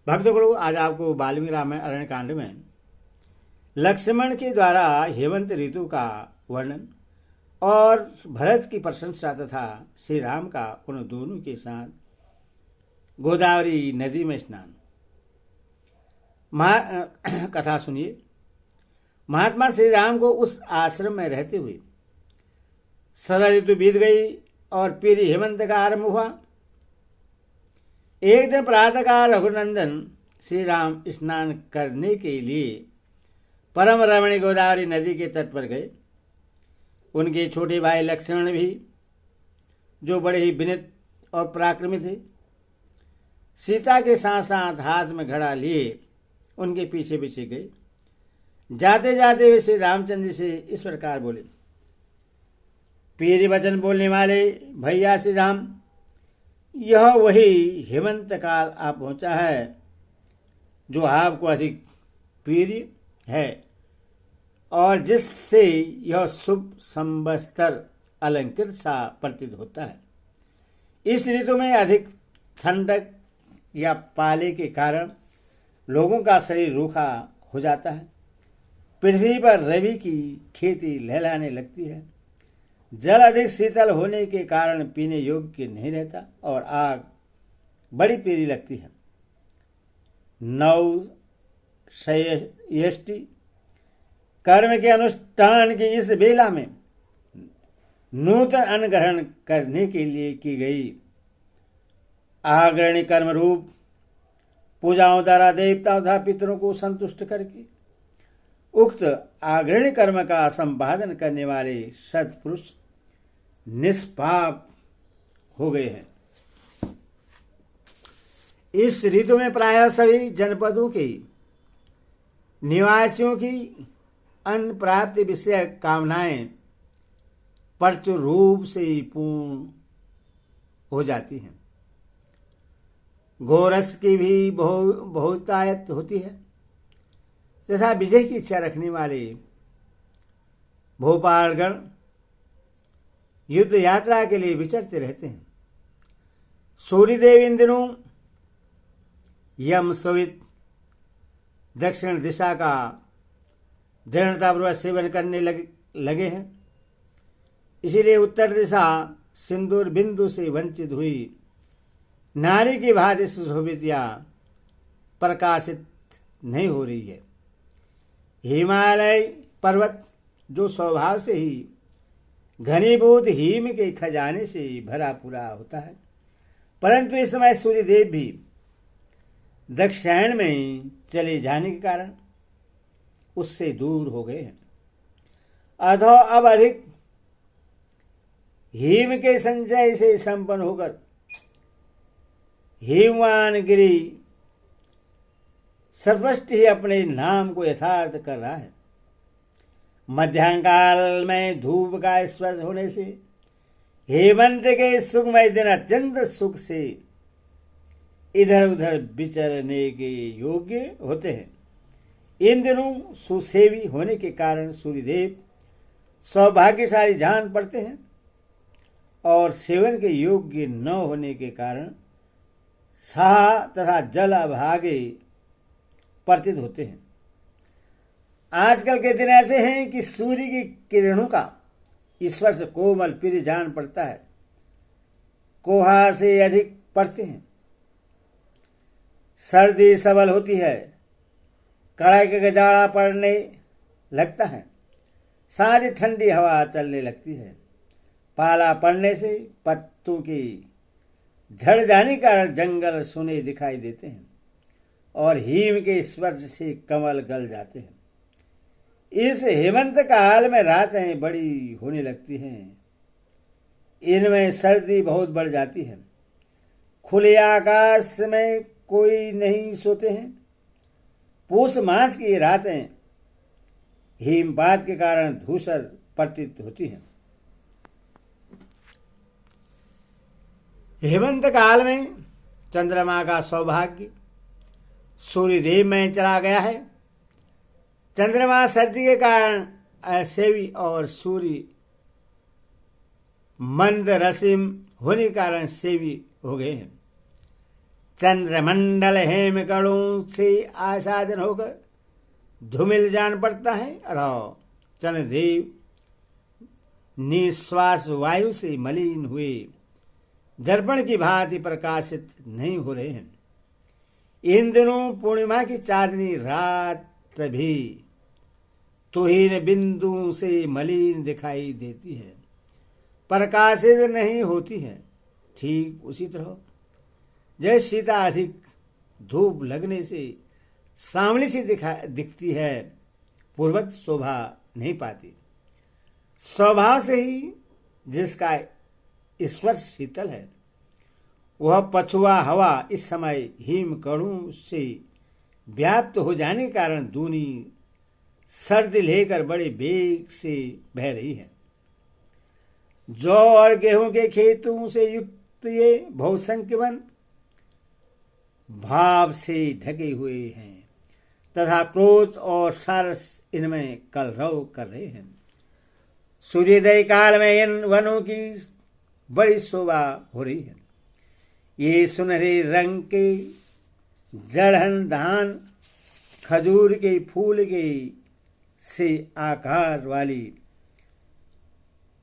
भक्तगणों, आज आपको वाल्मीकि रामायण अरण्य कांड में लक्ष्मण के द्वारा हेमंत ऋतु का वर्णन और भरत की प्रशंसा तथा श्री राम का उन दोनों के साथ गोदावरी नदी में स्नान कथा सुनिए। महात्मा श्री राम को उस आश्रम में रहते हुए शरद ऋतु बीत गई और फिर हेमंत का आरंभ हुआ। एक दिन प्रातःकाल रघुनंदन श्री राम स्नान करने के लिए परम रमणी गोदावरी नदी के तट पर गए। उनके छोटे भाई लक्ष्मण भी, जो बड़े ही विनीत और पराक्रमी थे, सीता के साथ साथ हाथ में घड़ा लिए उनके पीछे पीछे गए। जाते जाते वे श्री रामचंद्र से इस प्रकार बोले, प्रिय वचन बोलने वाले भैया श्री राम, यह वही हेमंत काल आ पहुंचा है जो आपको अधिक प्रिय है और जिससे यह शुभ संवत्सर अलंकृत सा प्रतीत होता है। इस ऋतु में अधिक ठंडक या पाले के कारण लोगों का शरीर रूखा हो जाता है। पृथ्वी पर रवि की खेती लहलाने लगती है। जल अधिक शीतल होने के कारण पीने योग्य नहीं रहता और आग बड़ी पीली लगती है। नवष्टि कर्म के अनुष्ठान की इस बेला में नूतन अन्न ग्रहण करने के लिए की गई अग्रणी कर्म रूप पूजाओं द्वारा देवताओं तथा पितरों को संतुष्ट करके उक्त अग्रणी कर्म का संपादन करने वाले सत्पुरुष निष्पाप हो गए हैं। इस ऋतु में प्रायः सभी जनपदों के निवासियों की अन्न प्राप्ति विषय कामनाएं प्रचुर रूप से पूर्ण हो जाती हैं। गोरस की भी बहुतायत होती है तथा विजय की इच्छा रखने वाले भोपालगण युद्ध यात्रा के लिए विचरते रहते हैं। सूर्यदेव इन दिनों यम सवित दक्षिण दिशा का दृढ़तापूर्वक सेवन करने लगे हैं। इसीलिए उत्तर दिशा सिंदूर बिंदु से वंचित हुई नारी की भांति सुशोभित या प्रकाशित नहीं हो रही है। हिमालय पर्वत जो स्वभाव से ही घनीभूत हिम के खजाने से भरा पूरा होता है, परंतु इस समय सूर्यदेव भी दक्षिण में चले जाने के कारण उससे दूर हो गए हैं। अथवा अब अधिक हिम के संचय से संपन्न होकर हिमवान गिरी सर्वष्ट ही अपने नाम को यथार्थ कर रहा है। मध्याह्न काल में धूप का स्पर्श होने से हेमंत के सुखमय दिन अत्यंत सुख से इधर उधर विचरने के योग्य होते हैं। इन दिनों सुसेवी होने के कारण सूर्यदेव सौभाग्यशाली जान पड़ते हैं और सेवन के योग्य न होने के कारण साह तथा जल अभागे प्रतीत होते हैं। आजकल के दिन ऐसे हैं कि सूर्य की किरणों का ईश्वर से कोमल प्रिय जान पड़ता है, कोहा से अधिक पड़ते हैं। सर्दी सबल होती है, कड़ाके का जाड़ा पड़ने लगता है, सारी ठंडी हवा चलने लगती है। पाला पड़ने से पत्तों की झड़ जाने के कारण जंगल सुने दिखाई देते हैं और हिम के स्पर्श से कमल गल जाते हैं। इस हेमंत काल में रातें बड़ी होने लगती हैं। इनमें सर्दी बहुत बढ़ जाती है। खुले आकाश में कोई नहीं सोते हैं। पूष मास की रातें हिमपात के कारण धूसर प्रतीत होती हैं। हेमंत काल में चंद्रमा का सौभाग्य सूर्यदेव में चला गया है। चंद्रमा सर्दी के कारण असेवी और सूर्य मंद रसीम होने के कारण सेवी हो गए हैं। चंद्रमंडल हेम कणों से आच्छादन होकर धूमिल जान पड़ता है और चंद्रदेव निश्वास वायु से मलिन हुए दर्पण की भांति प्रकाशित नहीं हो रहे हैं। इन दिनों पूर्णिमा की चांदनी रात भी तुहीन बिंदु से मलिन दिखाई देती है, प्रकाशित नहीं होती है। ठीक उसी तरह जैसे सीता अधिक धूप लगने से सांवली सी दिखती है, पूर्वक शोभा नहीं पाती। स्वभाव से ही जिसका स्पर्श शीतल है, वह पछुआ हवा इस समय हिम कणों से व्याप्त हो जाने के कारण दूनी सर्दी लेकर बड़े वेग से बह रही है। जौ और गेहूं के खेतों से युक्त ये बहुसंख्य वन भाव से ढके हुए हैं तथा क्रोध और सारस इनमें कलरव कर रहे हैं। सूर्योदय काल में इन वनों की बड़ी शोभा हो रही है। ये सुनहरे रंग के जड़हन धान खजूर के फूल के से आकार वाली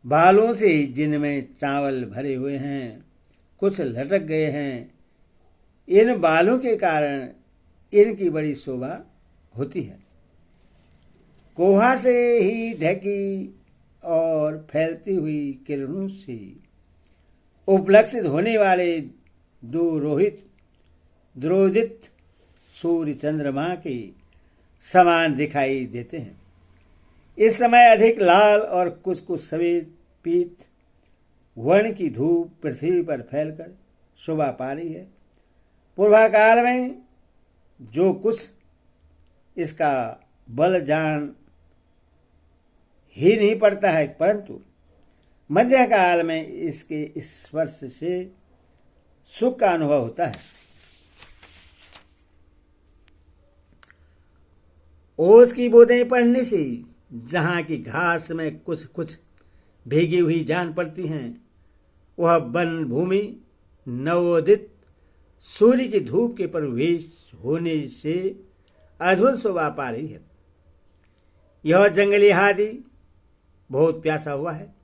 बालों से जिनमें चावल भरे हुए हैं, कुछ लटक गए हैं। इन बालों के कारण इनकी बड़ी शोभा होती है। कोहा से ही ढकी और फैलती हुई किरणों से उपलक्षित होने वाले द्रोदित सूर्य चंद्रमा के समान दिखाई देते हैं। इस समय अधिक लाल और कुछ कुछ सफेद पीत वर्ण की धूप पृथ्वी पर फैलकर शोभा पा रही है। पूर्वाकाल में जो कुछ इसका बल जान ही नहीं पड़ता है, परंतु मध्यकाल में इसके स्पर्श से सुख का अनुभव होता है। ओस की बूंदें पड़ने से जहां की घास में कुछ कुछ भीगी हुई जान पड़ती हैं, वह वन भूमि नवोदित सूर्य की धूप के प्रवेश होने से अद्भुत शोभा पा रही है। यह जंगली हाथी बहुत प्यासा हुआ है।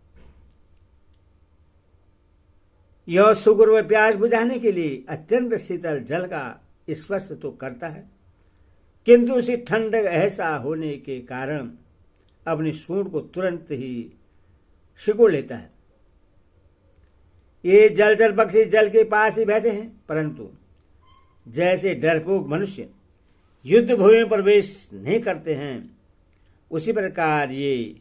यह सुगुर व प्यास बुझाने के लिए अत्यंत शीतल जल का स्पर्श तो करता है, किंतु उसी ठंडक ऐसा होने के कारण अपनी सूंड को तुरंत ही सिकोड़ लेता है। ये जलचर पक्षी जल के पास ही बैठे हैं, परंतु जैसे डरपोक मनुष्य युद्ध भूमि में प्रवेश नहीं करते हैं, उसी प्रकार ये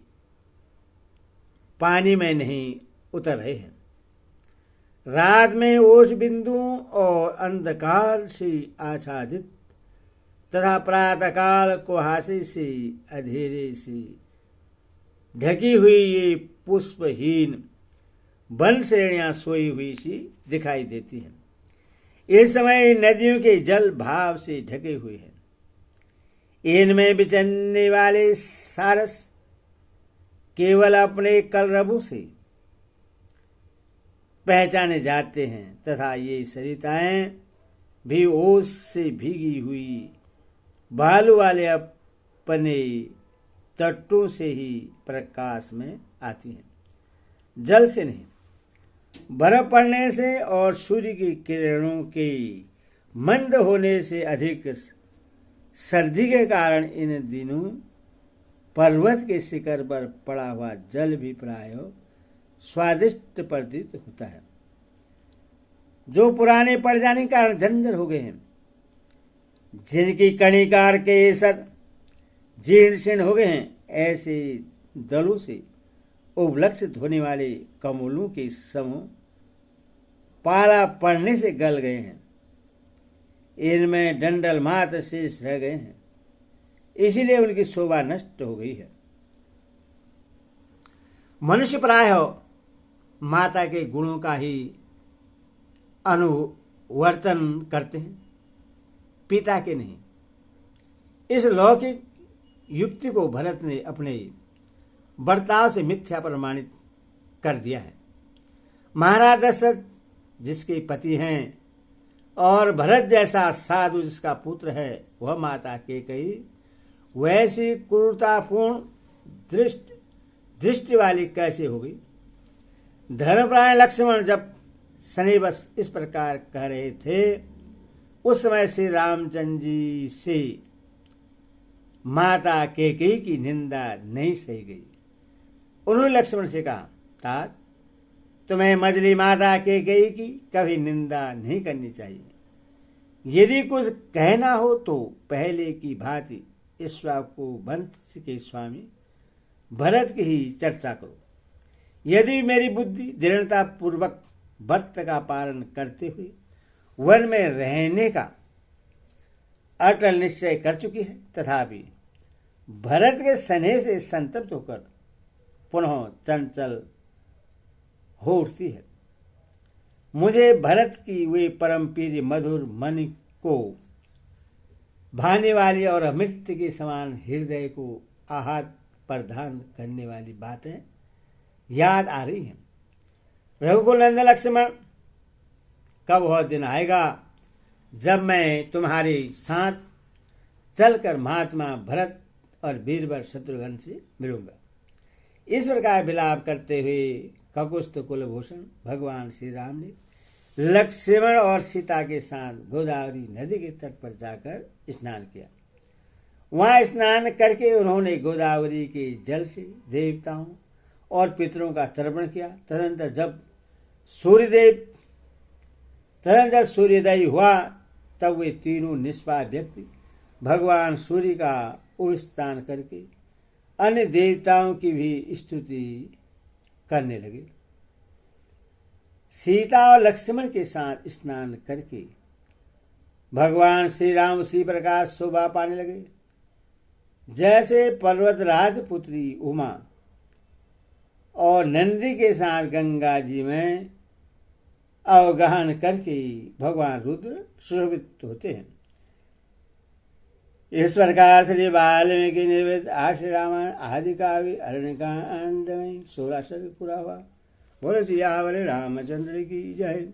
पानी में नहीं उतर रहे हैं। रात में ओस बिंदुओं और अंधकार से आच्छादित तथा प्रातःकाल कुहासे से अंधेरे से ढकी हुई ये पुष्पहीन वन श्रेणियां सोई हुई सी दिखाई देती हैं। इस समय नदियों के जल भाव से ढके हुए हैं। इनमें बिचरने वाले सारस केवल अपने कलरवों से पहचाने जाते हैं तथा ये सरिताएं भी ओस से भीगी हुई बालू वाले अपने तटों से ही प्रकाश में आती हैं, जल से नहीं। बर्फ पड़ने से और सूर्य की किरणों के मंद होने से अधिक सर्दी के कारण इन दिनों पर्वत के शिखर पर पड़ा हुआ जल भी प्राय स्वादिष्ट प्रतीत होता है। जो पुराने पड़ जाने के कारण जंजर हो गए हैं, जिनकी कणिकार के सर जीर्ण शीर्ण हो गए हैं, ऐसे दलों से उपलक्षित होने वाले कमलों के समूह पाला पड़ने से गल गए हैं। इनमें डंडल मात्र शेष रह गए हैं, इसीलिए उनकी शोभा नष्ट हो गई है। मनुष्य प्रायः माता के गुणों का ही अनुवर्तन करते हैं, पिता के नहीं। इस लौकिक युक्ति को भरत ने अपने बर्ताव से मिथ्या प्रमाणित कर दिया है। महाराज दशरथ जिसके पति हैं, और भरत जैसा साधु जिसका पुत्र है वह माता केकई वैसी क्रूरतापूर्ण दृष्टि वाली कैसे होगी। धर्मप्राण लक्ष्मण जब शनिवश इस प्रकार कह रहे थे उस समय श्री रामचंद्र जी से माता केकई की निंदा नहीं सही गई। उन्होंने लक्ष्मण से कहा, तात तुम्हें मजली माता केकई की कभी निंदा नहीं करनी चाहिए। यदि कुछ कहना हो तो पहले की भांति इक्ष्वाकु वंश के स्वामी भरत की ही चर्चा करो। यदि मेरी बुद्धि दृढ़ता पूर्वक व्रत का पालन करते हुए वन में रहने का अटल निश्चय कर चुकी है, तथापि भरत के स्नेह से संतप्त होकर पुनः चंचल हो उठती है। मुझे भरत की वे परम प्रिय मधुर मन को भाने वाली और अमृत के समान हृदय को आहत प्रदान करने वाली बातें याद आ रही हैं। रघुकुल नंदन लक्ष्मण, कब वह दिन आएगा जब मैं तुम्हारे साथ चलकर महात्मा भरत और बीरबल शत्रुघ्न से मिलूंगा। इस प्रकार विलाप करते हुए ककुस्थ कुलभूषण भगवान श्री राम ने लक्ष्मण और सीता के साथ गोदावरी नदी के तट पर जाकर स्नान किया। वहां स्नान करके उन्होंने गोदावरी के जल से देवताओं और पितरों का तर्पण किया। तदनंतर सूर्योदय हुआ तब वे तीनों निष्पाप व्यक्ति भगवान सूर्य का उपस्थान करके अन्य देवताओं की भी स्तुति करने लगे। सीता और लक्ष्मण के साथ स्नान करके भगवान श्री राम उसी प्रकार शोभा पाने लगे जैसे पर्वतराज पुत्री उमा और नंदी के साथ गंगा जी में अवगाहन करके भगवान रुद्र सुशोभित होते हैं। इस प्रकार श्री वाल्मीकि निर्मित श्री रामायण आदि काव्य अरण्यकांड में 16 सर्ग पूरा हुआ। बोले सियावर रामचंद्र की जय।